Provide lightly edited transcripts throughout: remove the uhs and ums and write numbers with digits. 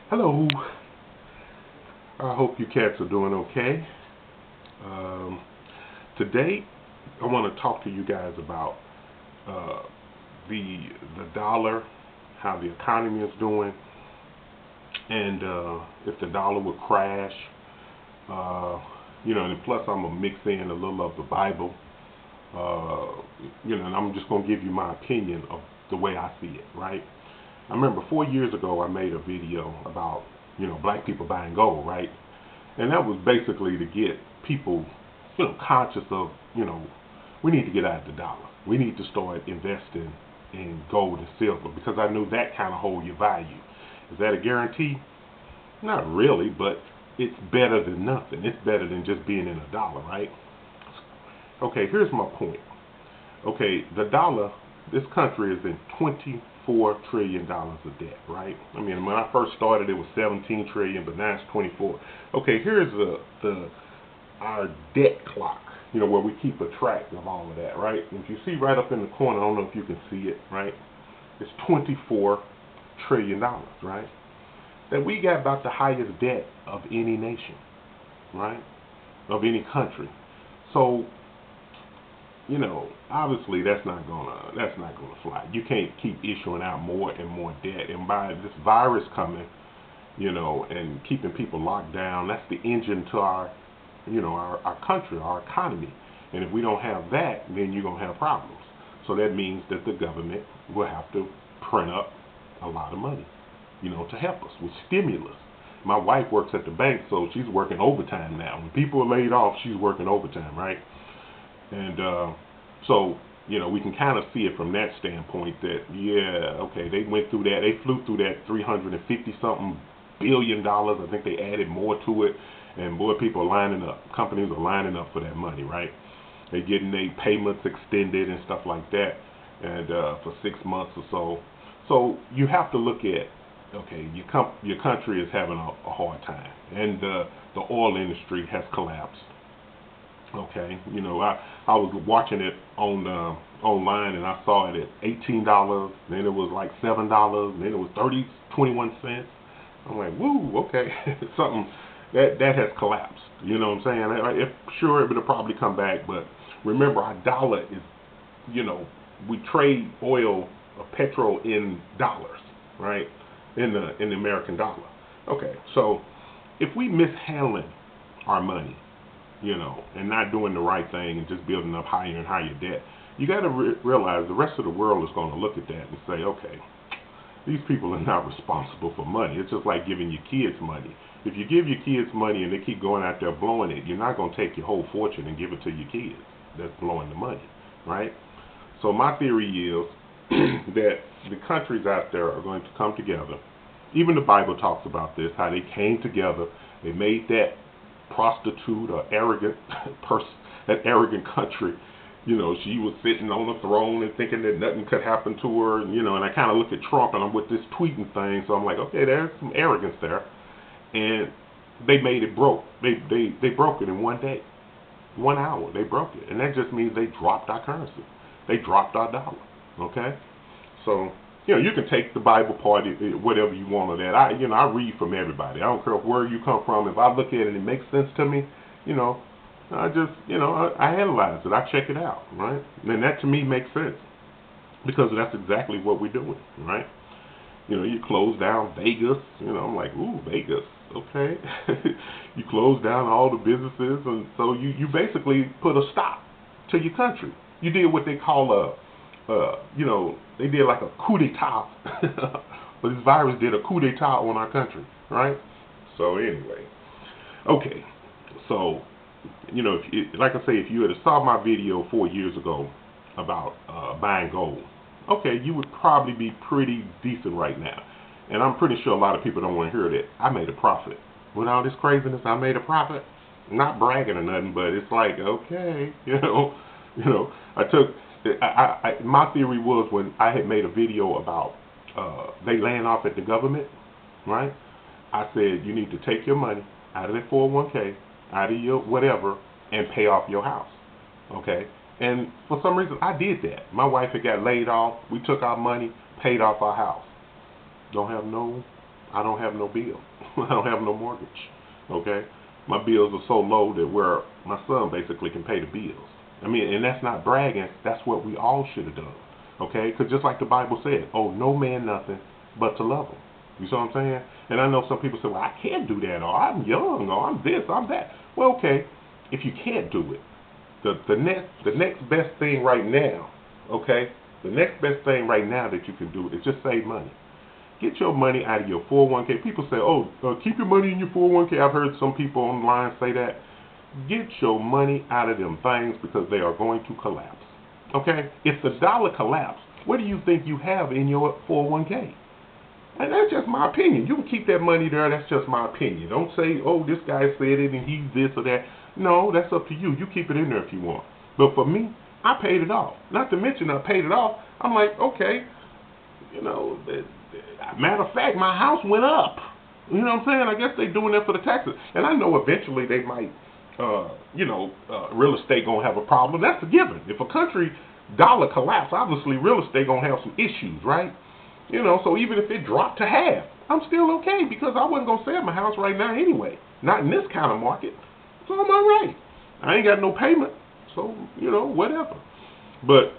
Hello. I hope you cats are doing okay. Um, Today, I want to talk to you guys about uh, the dollar, how the economy is doing, and if the dollar would crash. Uh, and plus I'm gonna mix in a little of the Bible. Uh, and I'm just gonna give you my opinion of the way I see it. Right? I remember 4 years ago I made a video about black people buying gold. Right? And that was basically to get people, conscious of, we need to get out of the dollar. We need to start investing in gold and silver because I knew that kind of hold your value. Is that a guarantee? Not really, but it's better than nothing. It's better than just being in a dollar, right? Okay, here's my point. Okay, the dollar, this country is in $24 trillion of debt, right? I mean, when I first started, it was 17 trillion, but now it's 24. Okay, here's the our debt clock. Where we keep a track of all of that, right? If you see right up in the corner, I don't know if you can see it, right? It's $24 trillion, right? That we got about the highest debt of any nation, right? Of any country. So obviously that's not gonna fly. You can't keep issuing out more and more debt, and by this virus coming, and keeping people locked down, that's the engine to our country, our economy. And if we don't have that, then you're gonna have problems. So that means that the government will have to print up a lot of money, to help us with stimulus. My wife works at the bank, so she's working overtime now. When people are laid off, she's working overtime, right? And so, we can kind of see it from that standpoint that, yeah, okay, they went through that. They flew through that 350 something billion dollars. I think they added more to it. And boy, people are lining up. Companies are lining up for that money, right? They're getting their payments extended and stuff like that, and for 6 months or so. So you have to look at, okay, your country is having a hard time, and the oil industry has collapsed. Okay, I was watching it on online, and I saw it at $18. Then it was like $7. Then it was 30.21 cents. I'm like, woo, okay, something that has collapsed. You know what I'm saying? Sure, it'll probably come back, but remember, our dollar is, we trade oil or petrol in dollars, right? In the American dollar. Okay, so if we mishandling our money, and not doing the right thing and just building up higher and higher debt, you got to realize the rest of the world is going to look at that and say, okay, these people are not responsible for money. It's just like giving your kids money. If you give your kids money and they keep going out there blowing it, you're not going to take your whole fortune and give it to your kids that's blowing the money, right? So my theory is that the countries out there are going to come together. Even the Bible talks about this, how they came together. They made that prostitute or arrogant person, that arrogant country. She was sitting on the throne and thinking that nothing could happen to her. And I kind of look at Trump and I'm with this tweeting thing, so I'm like, okay, there's some arrogance there. And they made it broke. They broke it in one day, 1 hour. They broke it, and that just means they dropped our currency. They dropped our dollar. Okay, so you can take the Bible part, whatever you want of that. I read from everybody. I don't care where you come from. If I look at it and it makes sense to me, I just I analyze it. I check it out, right? And that to me makes sense because that's exactly what we're doing, right? You close down Vegas. I'm like, ooh, Vegas. Okay. You close down all the businesses, and so you basically put a stop to your country. You did what they call they did like a coup d'etat. But this virus did a coup d'etat on our country, right? So anyway, okay. So, like I say, if you had saw my video 4 years ago about buying gold, okay, you would probably be pretty decent right now. And I'm pretty sure a lot of people don't want to hear that. I made a profit. With all this craziness, I made a profit. I'm not bragging or nothing, but it's like, okay, I took, my theory was when I had made a video about they laying off at the government, right? I said, you need to take your money out of that 401k, out of your whatever, and pay off your house, okay? And for some reason, I did that. My wife had got laid off. We took our money, paid off our house. Don't have no I don't have no bill. I don't have no mortgage. Okay, my bills are so low that where my son basically can pay the bills. I mean, and that's not bragging. That's what we all should have done. Okay, because just like the Bible said, oh, no man nothing but to love him. You see what I'm saying? And I know some people say, well, I can't do that, or I'm young, or I'm this, I'm that. Well, okay, if you can't do it, the next best thing right now, okay, the next best thing right now that you can do is just save money. Get your money out of your 401k. People say, oh, keep your money in your 401k. I've heard some people online say that. Get your money out of them things because they are going to collapse. Okay? If the dollar collapses, what do you think you have in your 401k? And that's just my opinion. You can keep that money there. That's just my opinion. Don't say, oh, this guy said it and he's this or that. No, that's up to you. You keep it in there if you want. But for me, I paid it off. Not to mention I paid it off. I'm like, okay, you know, matter of fact, my house went up. You know what I'm saying? I guess they're doing that for the taxes. And I know eventually they might, real estate going to have a problem. That's a given. If a country dollar collapse, obviously real estate going to have some issues, right? You know, so even if it dropped to half, I'm still okay because I wasn't going to sell my house right now anyway. Not in this kind of market. So I'm all right. I ain't got no payment. So, you know, whatever. But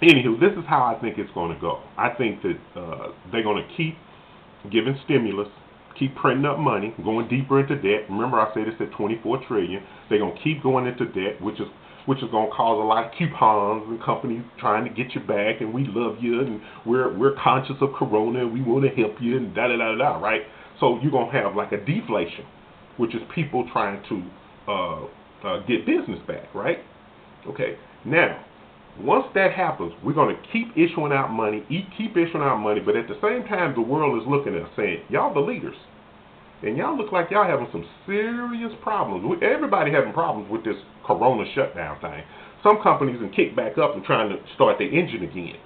anywho, this is how I think it's going to go. I think that they're going to keep giving stimulus, keep printing up money, going deeper into debt. Remember, I said it's at 24 trillion. They're going to keep going into debt, which is going to cause a lot of coupons and companies trying to get you back, and we love you, and we're conscious of Corona, and we want to help you, and da da da da, right? So you're going to have like a deflation, which is people trying to get business back, right? Okay, now, once that happens, we're going to keep issuing out money, but at the same time, the world is looking at us saying, y'all the leaders, and y'all look like y'all having some serious problems. Everybody having problems with this Corona shutdown thing. Some companies can kick back up and trying to start their engine again.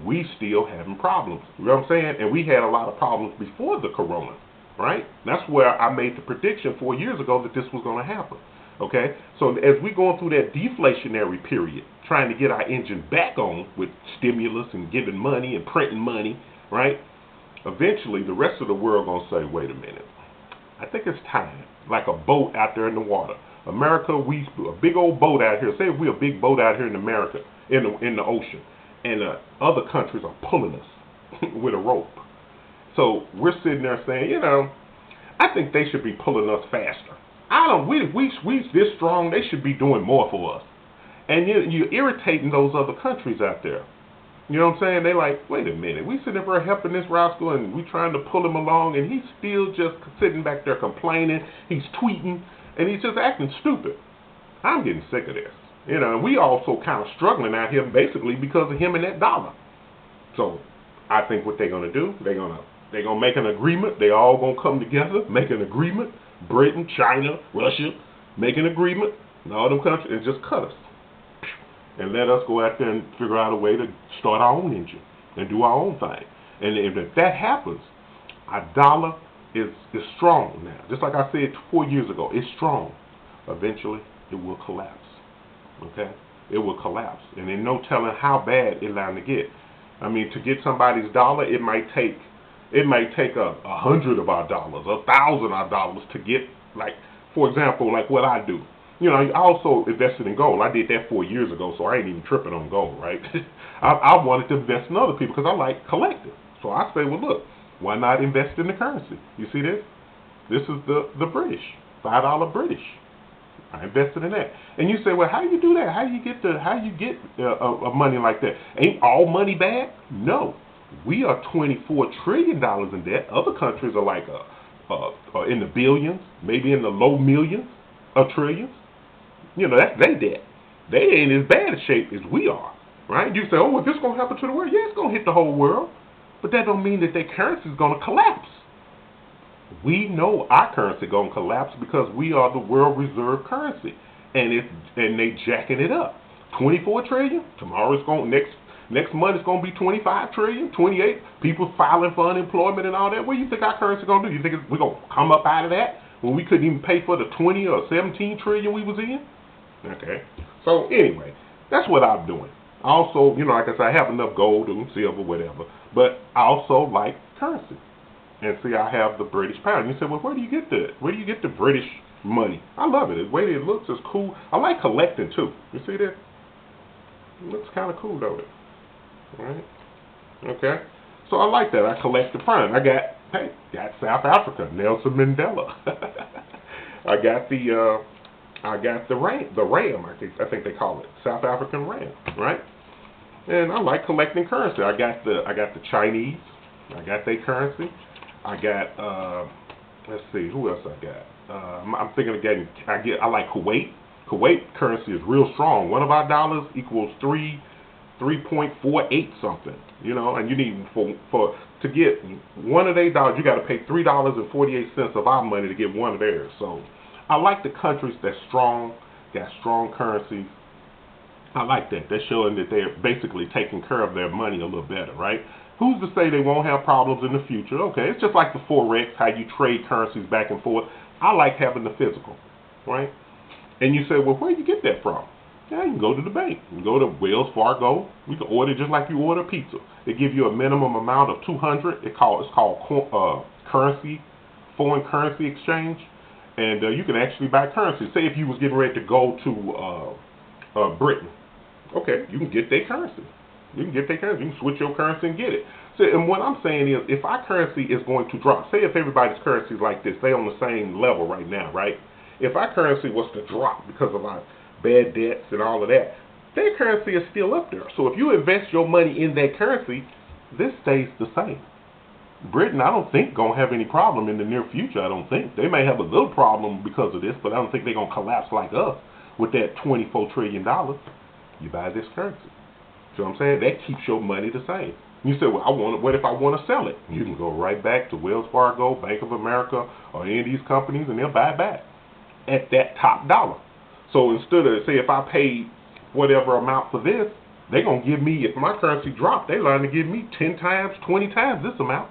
We still having problems. You know what I'm saying? And we had a lot of problems before the Corona, right? That's where I made the prediction 4 years ago that this was going to happen. Okay? So as we're going through that deflationary period, trying to get our engine back on with stimulus and giving money and printing money, right? Eventually, the rest of the world going to say, wait a minute. I think it's time. Like a boat out there in the water. America, a big old boat out here. Say we're a big boat out here in America, in the ocean. And other countries are pulling us with a rope. So we're sitting there saying, you know, I think they should be pulling us faster. We this strong, they should be doing more for us. And you're irritating those other countries out there. You know what I'm saying? They like, wait a minute, we sitting there helping this rascal and we trying to pull him along and he's still just sitting back there complaining, he's tweeting, and he's just acting stupid. I'm getting sick of this. You know, and we also kind of struggling out here basically because of him and that dollar. So I think what they're going to do, they're going to make an agreement. They all going to come together, make an agreement. Britain, China, Russia, make an agreement, and all them countries, and just cut us. And let us go out there and figure out a way to start our own engine and do our own thing. And if that happens, our dollar is strong now. Just like I said 4 years ago, it's strong. Eventually, it will collapse. Okay? It will collapse. And there's no telling how bad it's going to get. I mean, to get somebody's dollar, it might take 100 of our dollars, 1,000 of our dollars to get, like, for example, like what I do. You know, I also invested in gold. I did that 4 years ago, so I ain't even tripping on gold, right? I wanted to invest in other people because I like collecting. So I say, well, look, why not invest in the currency? You see this? This is the British, $5 British. I invested in that. And you say, well, how do you do that? How do you get money like that? Ain't all money bad? No. We are $24 trillion in debt. Other countries are like in the billions, maybe in the low millions of trillions. You know, that's their debt. They ain't as bad a shape as we are, right? You say, oh, well, this going to happen to the world? Yeah, it's going to hit the whole world. But that don't mean that their currency is going to collapse. We know our currency going to collapse because we are the world reserve currency. And they jacking it up. 24 trillion. Tomorrow it's going next month it's going to be 25 trillion, 28. People filing for unemployment and all that. What do you think our currency going to do? You think we're going to come up out of that when we couldn't even pay for the 20 or 17 trillion we was in? Okay. So anyway, that's what I'm doing. Also, you know, like I said, I have enough gold and silver, whatever. But I also like currency. And see, I have the British pound. You say, well, where do you get the British money? I love it. The way it looks is cool. I like collecting too. You see that? It looks kind of cool, don't it? All right. Okay. So I like that. I collect the pound. I got South Africa, Nelson Mandela. I got the ram. I think they call it South African ram, right? And I like collecting currency. I got the Chinese. I got their currency. I got let's see, who else I got? I'm thinking again. I like Kuwait. Kuwait currency is real strong. One of our dollars equals 3.48 something. You know, and you need for to get one of their dollars, you got to pay $3.48 of our money to get one of theirs. So I like the countries that's strong, got strong currencies. I like that. They're showing that they're basically taking care of their money a little better, right? Who's to say they won't have problems in the future? Okay, it's just like the Forex, how you trade currencies back and forth. I like having the physical, right? And you say, well, where do you get that from? Yeah, you can go to the bank. You can go to Wells Fargo. You can order just like you order pizza. They give you a minimum amount of 200. It's called foreign currency exchange, and you can actually buy currency. Say if you was getting ready to go to Britain, okay, you can get their currency. You can switch your currency and get it. So, and what I'm saying is, if our currency is going to drop, say if everybody's currency is like this, they on the same level right now, right? If our currency was to drop because of our bad debts and all of that, their currency is still up there. So if you invest your money in that currency, this stays the same. Britain, I don't think, going to have any problem in the near future. I don't think. They may have a little problem because of this, but I don't think they're going to collapse like us with that $24 trillion. You buy this currency. See what I'm saying? That keeps your money the same. You say, well, what if I want to sell it? You can go right back to Wells Fargo, Bank of America, or any of these companies, and they'll buy it back at that top dollar. So instead of, say, if I paid whatever amount for this, they're going to give me, if my currency dropped, they're going to give me 10 times, 20 times this amount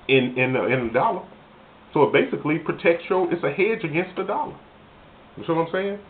in the dollar. So it basically protects it's a hedge against the dollar. You see what I'm saying?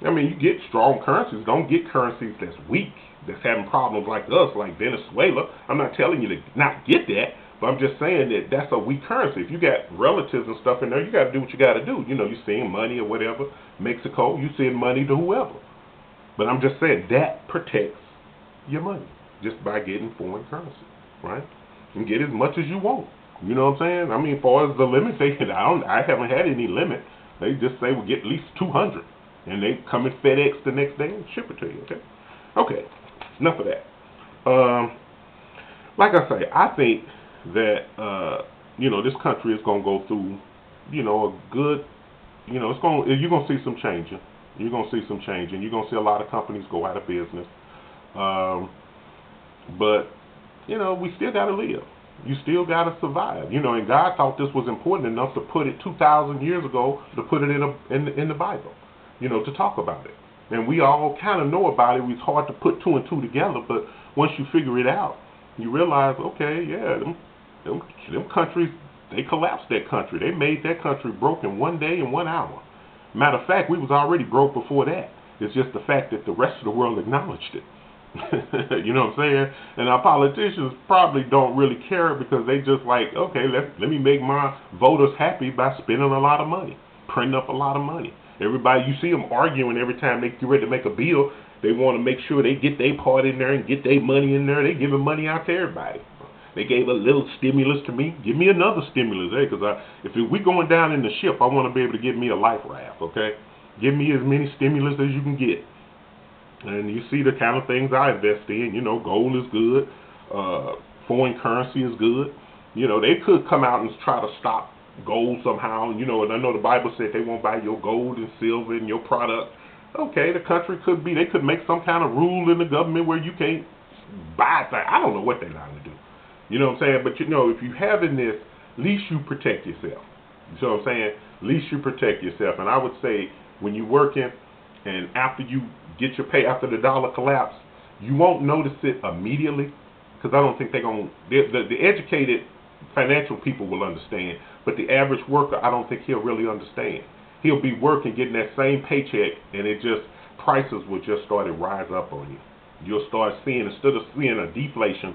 I mean, you get strong currencies. Don't get currencies that's weak, that's having problems like us, like Venezuela. I'm not telling you to not get that, but I'm just saying that that's a weak currency. If you got relatives and stuff in there, you got to do what you got to do. You know, you send money or whatever. Mexico, you send money to whoever. But I'm just saying that protects your money just by getting foreign currency, right? You can get as much as you want. You know what I'm saying? I mean, as far as the limit, I haven't had any limit. They just say we'll get at least 200. And they come in FedEx the next day and ship it to you, okay? Okay, enough of that. Like I say, I think that, this country is going to go through, a good, you're going to see some changing. You're going to see some changing. You're going to see a lot of companies go out of business. But, we still got to live. You still got to survive. And God thought this was important enough to put it 2,000 years ago, to put it in the Bible. To talk about it. And we all kind of know about it. It's hard to put two and two together, but once you figure it out, you realize, okay, yeah, them countries, they collapsed that country. They made that country broke in 1 day and 1 hour. Matter of fact, we was already broke before that. It's just the fact that the rest of the world acknowledged it. You know what I'm saying? And our politicians probably don't really care because they just like, okay, let me make my voters happy by spending a lot of money, printing up a lot of money. Everybody, you see them arguing every time they get ready to make a bill. They want to make sure they get their part in there and get their money in there. They giving money out to everybody. They gave a little stimulus to me. Give me another stimulus, because if we going down in the ship, I want to be able to give me a life raft, okay? Give me as many stimulus as you can get. And you see the kind of things I invest in. Gold is good. Foreign currency is good. They could come out and try to stop gold somehow, and I know the Bible said they won't buy your gold and silver and your product. Okay, the country they could make some kind of rule in the government where you can't buy things. I don't know what they're going to do. You know what I'm saying? But if you having this, at least you protect yourself. You see what I'm saying? At least you protect yourself. And I would say when you're working and after you get your pay, after the dollar collapse, you won't notice it immediately because I don't think they're going to, the educated financial people will understand, but the average worker, I don't think he'll really understand. He'll be working, getting that same paycheck, and prices will just start to rise up on you. You'll start seeing, instead of seeing a deflation,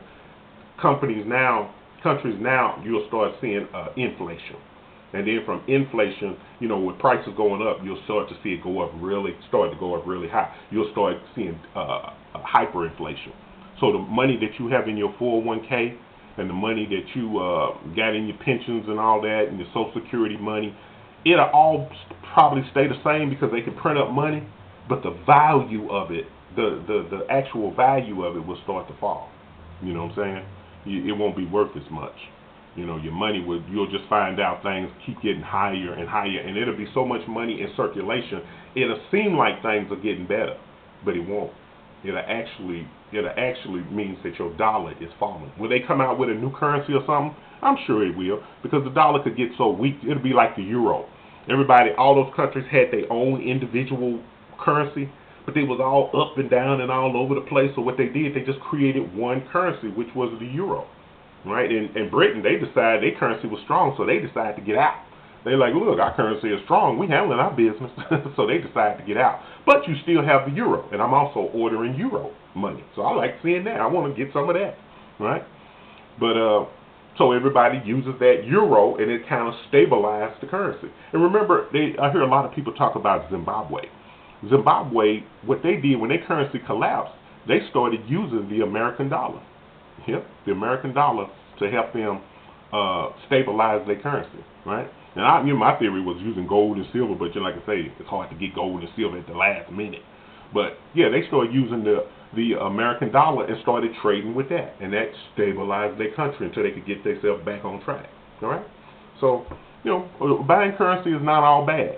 companies now countries now, you'll start seeing inflation. And then from inflation, with prices going up, you'll start to see it start to go up really high. You'll start seeing hyperinflation. So the money that you have in your 401k and the money that you got in your pensions and all that and your Social Security money, it'll all probably stay the same because they can print up money, but the value of it, the actual value of it will start to fall. You know what I'm saying? It won't be worth as much. Your money you'll just find out things keep getting higher and higher, and it'll be so much money in circulation, it'll seem like things are getting better, but it won't. It'll actually means that your dollar is falling. Will they come out with a new currency or something? I'm sure it will, because the dollar could get so weak, it'll be like the euro. All those countries had their own individual currency, but they was all up and down and all over the place. So what they did, they just created one currency, which was the euro. Right? In Britain, they decided their currency was strong, so they decided to get out. They're like, look, our currency is strong. We handling our business. So they decided to get out. But you still have the euro, and I'm also ordering euro money. So I like seeing that. I want to get some of that. Right? But so everybody uses that euro, and it kind of stabilized the currency. And remember, I hear a lot of people talk about Zimbabwe. Zimbabwe, what they did when their currency collapsed, they started using the American dollar. Yep, the American dollar to help them stabilize their currency, right? And my theory was using gold and silver, but like I say, it's hard to get gold and silver at the last minute. But yeah, they started using the American dollar and started trading with that, and that stabilized their country until they could get themselves back on track. All right, so buying currency is not all bad.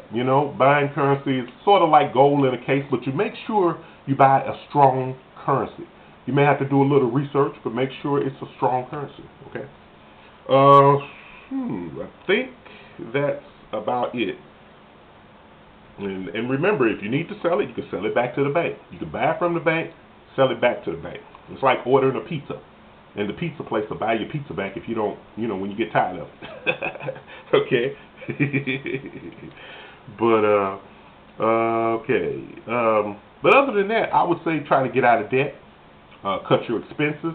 Buying currency is sort of like gold in a case, but you make sure you buy a strong currency. You may have to do a little research, but make sure it's a strong currency, okay? I think that's about it. And remember, if you need to sell it, you can sell it back to the bank. You can buy it from the bank, sell it back to the bank. It's like ordering a pizza. And the pizza place will buy your pizza back if you don't, when you get tired of it. Okay? But, okay. But other than that, I would say try to get out of debt. Cut your expenses,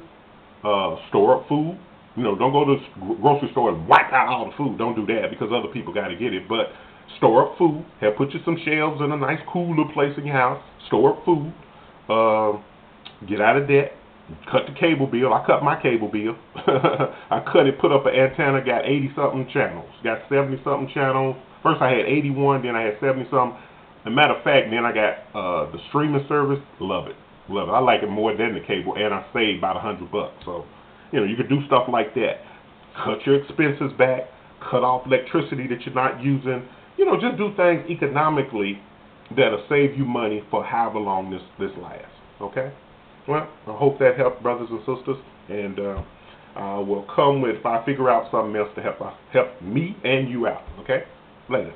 store up food. Don't go to the grocery store and wipe out all the food. Don't do that because other people got to get it. But store up food. Put you some shelves in a nice, cool little place in your house. Store up food. Get out of debt. Cut the cable bill. I cut my cable bill. I cut it, put up an antenna, got 80-something channels. Got 70-something channels. First I had 81, then I had 70-something. As a matter of fact, then I got the streaming service. Love it. Love it. I like it more than the cable, and I saved about $100. So, you could do stuff like that. Cut your expenses back. Cut off electricity that you're not using. Just do things economically that'll save you money for however long this lasts. Okay? Well, I hope that helped, brothers and sisters, and I will come if I figure out something else to help me and you out. Okay? Later.